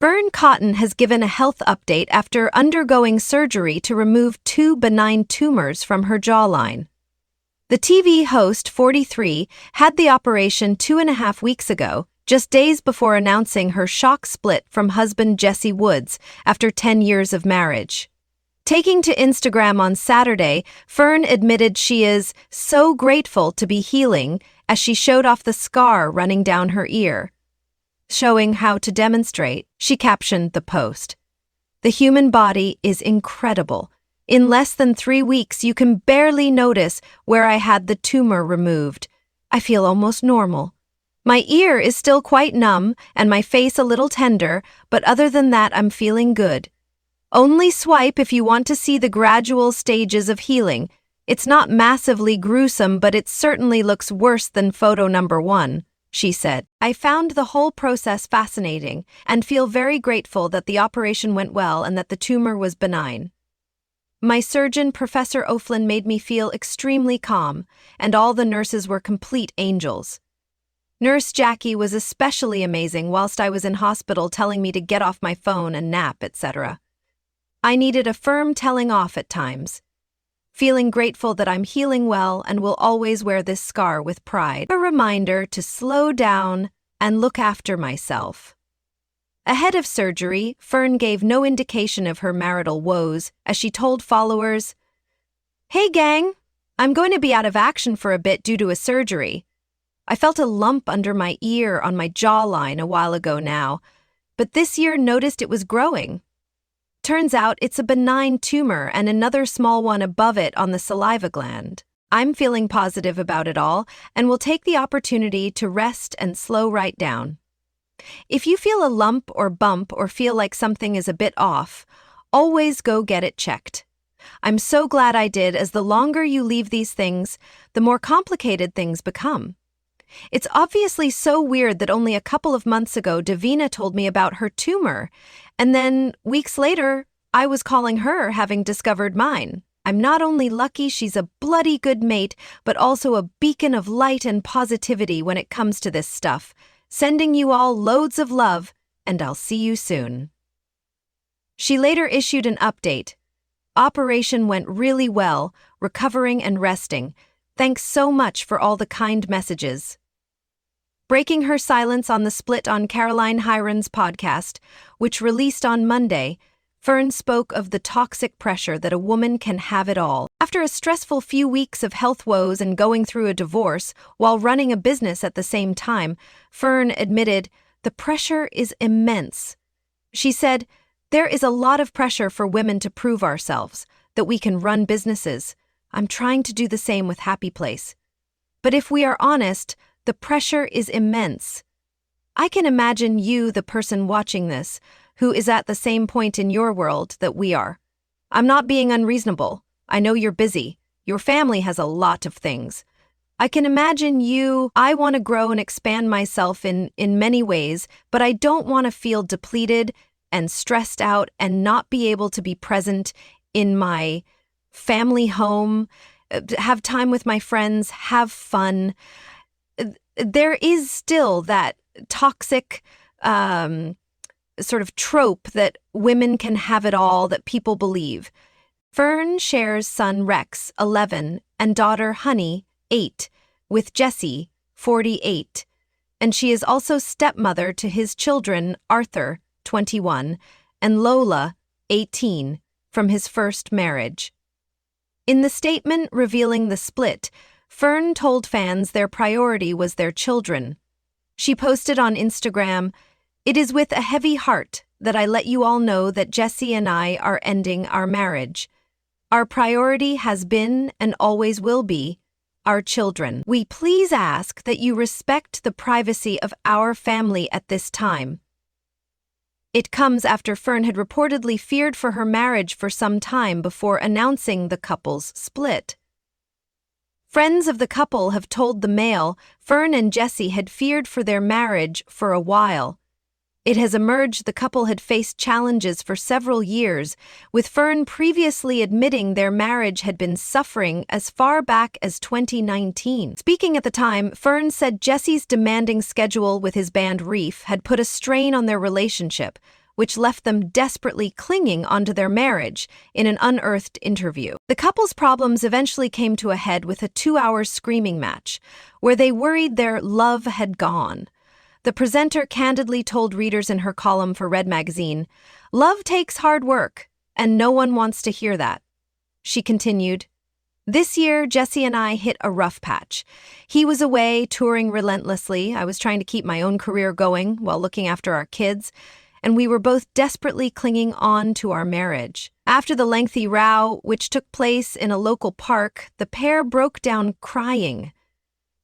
Fearne Cotton has given a health update after undergoing surgery to remove 2 benign tumors from her jawline. The TV host, 43, had the operation 2.5 weeks ago, just days before announcing her shock split from husband Jesse Woods after 10 years of marriage. Taking to Instagram on Saturday, Fearne admitted she is so grateful to be healing as she showed off the scar running down her ear. Showing how to demonstrate, she captioned the post. "The human body is incredible. In less than 3 weeks, you can barely notice where I had the tumor removed. I feel almost normal. My ear is still quite numb and my face a little tender, but other than that, I'm feeling good. Only swipe if you want to see the gradual stages of healing. It's not massively gruesome, but it certainly looks worse than photo number 1. She said. "I found the whole process fascinating and feel very grateful that the operation went well and that the tumor was benign. My surgeon, Professor O'Flynn, made me feel extremely calm, and all the nurses were complete angels. Nurse Jackie was especially amazing whilst I was in hospital, telling me to get off my phone and nap, etc. I needed a firm telling off at times. Feeling grateful that I'm healing well and will always wear this scar with pride. A reminder to slow down and look after myself." Ahead of surgery, Fearne gave no indication of her marital woes as she told followers, "Hey gang, I'm going to be out of action for a bit due to a surgery. I felt a lump under my ear on my jawline a while ago now, but this year noticed it was growing. Turns out it's a benign tumor and another small one above it on the saliva gland. I'm feeling positive about it all and will take the opportunity to rest and slow right down. If you feel a lump or bump or feel like something is a bit off, always go get it checked. I'm so glad I did, as the longer you leave these things, the more complicated things become. It's obviously so weird that only a couple of months ago Davina told me about her tumor, and then weeks later I was calling her having discovered mine. I'm not only lucky she's a bloody good mate, but also a beacon of light and positivity when it comes to this stuff. Sending you all loads of love, and I'll see you soon." She later issued an update. "Operation went really well, recovering and resting. Thanks so much for all the kind messages." Breaking her silence on the split on Caroline Hirons' podcast, which released on Monday, Fearne spoke of the toxic pressure that a woman can have it all. After a stressful few weeks of health woes and going through a divorce while running a business at the same time, Fearne admitted, "The pressure is immense." She said, "There is a lot of pressure for women to prove ourselves, that we can run businesses. I'm trying to do the same with Happy Place. But if we are honest, the pressure is immense. I can imagine you, the person watching this, who is at the same point in your world that we are. I'm not being unreasonable. I know you're busy. Your family has a lot of things. I can imagine you. I want to grow and expand myself in many ways, but I don't want to feel depleted and stressed out and not be able to be present in my family home, have time with my friends, have fun." There is still that toxic sort of trope that women can have it all, that people believe. Fearne shares son Rex, 11, and daughter Honey, 8, with Jesse, 48, and she is also stepmother to his children Arthur, 21, and Lola, 18, from his first marriage. In the statement revealing the split, Fearne told fans their priority was their children. She posted on Instagram, "It is with a heavy heart that I let you all know that Jesse and I are ending our marriage. Our priority has been and always will be our children. We please ask that you respect the privacy of our family at this time." It comes after Fearne had reportedly feared for her marriage for some time before announcing the couple's split. Friends of the couple have told the Mail Fearne and Jesse had feared for their marriage for a while. It has emerged the couple had faced challenges for several years, with Fearne previously admitting their marriage had been suffering as far back as 2019. Speaking at the time, Fearne said Jesse's demanding schedule with his band Reef had put a strain on their relationship, which left them desperately clinging onto their marriage in an unearthed interview. The couple's problems eventually came to a head with a 2-hour screaming match, where they worried their love had gone. The presenter candidly told readers in her column for Red magazine, "Love takes hard work, and no one wants to hear that." She continued, "This year, Jesse and I hit a rough patch. He was away, touring relentlessly. I was trying to keep my own career going while looking after our kids, and we were both desperately clinging on to our marriage. After the lengthy row, which took place in a local park, the pair broke down crying.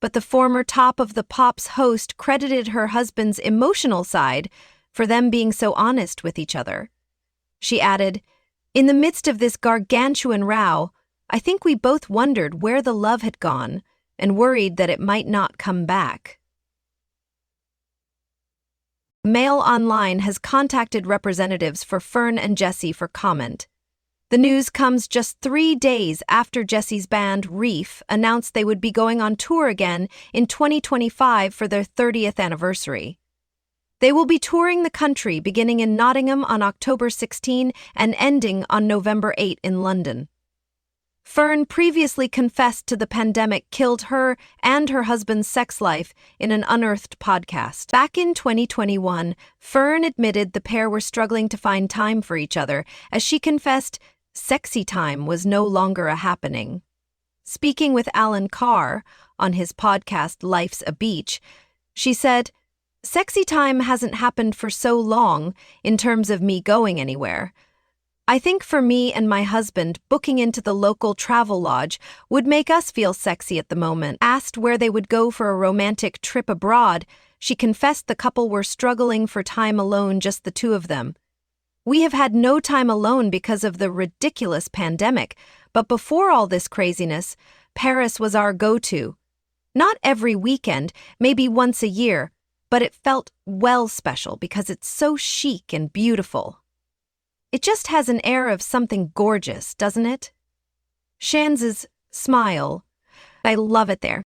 But the former Top of the Pops host credited her husband's emotional side for them being so honest with each other. She added, "In the midst of this gargantuan row, I think we both wondered where the love had gone and worried that it might not come back." Mail Online has contacted representatives for Fearne and Jesse for comment. The news comes just 3 days after Jesse's band, Reef, announced they would be going on tour again in 2025 for their 30th anniversary. They will be touring the country beginning in Nottingham on October 16 and ending on November 8 in London. Fearne previously confessed to the pandemic killed her and her husband's sex life in an unearthed podcast. Back in 2021, Fearne admitted the pair were struggling to find time for each other, as she confessed sexy time was no longer a happening. Speaking with Alan Carr on his podcast Life's a Beach, she said, "Sexy time hasn't happened for so long in terms of me going anywhere. I think for me and my husband, booking into the local travel lodge would make us feel sexy at the moment." Asked where they would go for a romantic trip abroad, she confessed the couple were struggling for time alone, just the two of them. "We have had no time alone because of the ridiculous pandemic, but before all this craziness, Paris was our go-to. Not every weekend, maybe once a year, but it felt well special because it's so chic and beautiful. It just has an air of something gorgeous, doesn't it?" Shanz's smile. I love it there.